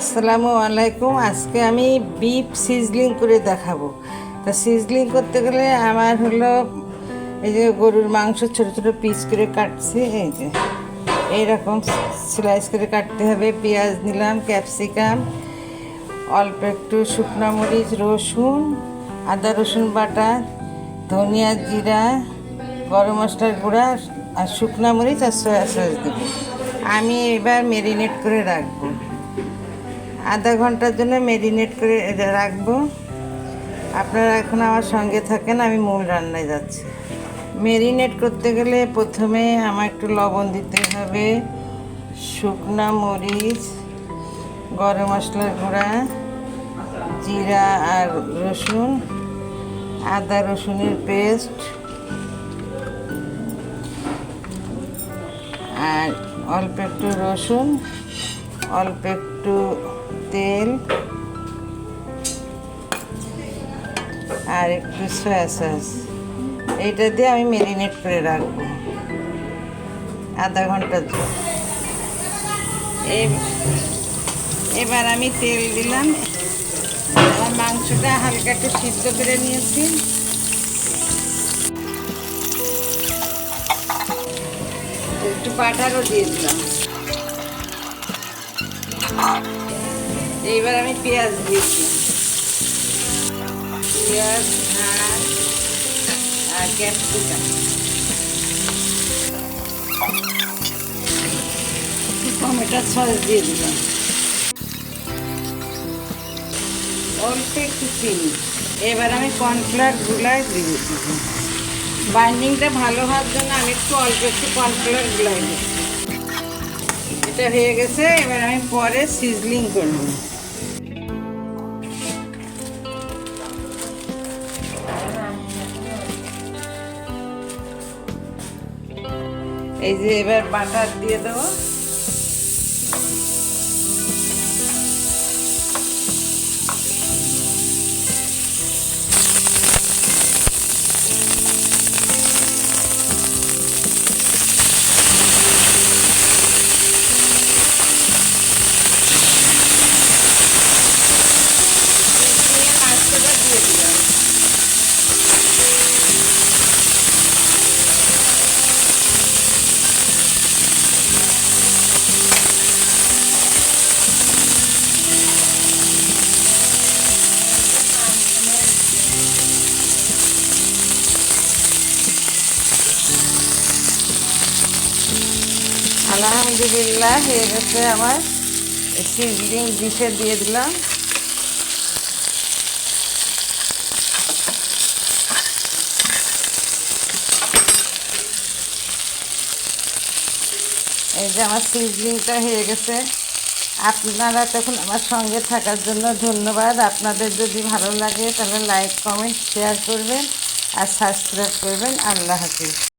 আসসালামু আলাইকুম। আজকে আমি বিফ সিজলিং করে দেখাবো। তা সিজলিং করতে গেলে আমার হলো এই যে গরুর মাংস ছোট ছোট পিস করে কাটছি, এই যে এইরকম স্লাইস করে কাটতে হবে। পেঁয়াজ নিলাম, ক্যাপসিকাম, অল্প একটু শুকনো মরিচ, রসুন, আদা রসুন বাটা, ধনিয়া, জিরা, গরম মশলার গুঁড়া আর শুকনো মরিচ আর সয়া সস দেবো। আমি এবার ম্যারিনেট করে রাখবো, আধা ঘন্টার জন্য ম্যারিনেট করে রাখবো। আপনারা এখন আমার সঙ্গে থাকেন, আমি মূল রান্নায় যাচ্ছি। ম্যারিনেট করতে গেলে প্রথমে আমার একটু লবণ দিতে হবে, শুকনো মরিচ, গরম মশলার গুঁড়া, জিরা আর রসুন, আদা রসুনের পেস্ট আর অল্প একটু রসুন, অল্প একটু তেল আর একটু সয়া সস, এইটা দিয়ে আমি ম্যারিনেট করে রাখবো আধা ঘন্টার জন্য। এবার আমি তেল দিলাম। আমার মাংসটা হালকা একটু সিদ্ধ করে নিয়েছি। একটু বাটারও দিয়ে দিলাম। এইবার আমি পেঁয়াজ দিয়েছি, পেঁয়াজ আর ক্যাপসিকাম, টমেটো সস দিয়ে দিলাম, অল্প একটু চিনি। এবার আমি কর্নফ্লাওয়ার গুলাই দিয়ে দিচ্ছি। বাইন্ডিংটা ভালো হওয়ার জন্য আমি অল্প একটু কর্নফ্লাওয়ার গুলাই দিচ্ছি। এটা হয়ে গেছে। এবার আমি পরে সিজলিং করব। এই যে এবার বাটার দিয়ে দেবো। দিয়ে দিলাম। আলহামদুলিল্লাহ হয়ে গেছে আমার। সিজলিং ডিশে দিয়ে দিলাম। এই যে আমার সিজলিংটা হয়ে গেছে। আপনারা তখন আমার সঙ্গে থাকার জন্য ধন্যবাদ। আপনাদের যদি ভালো লাগে তাহলে লাইক, কমেন্ট, শেয়ার করবেন আর সাবস্ক্রাইব করবেন। আল্লাহ হাফিজ।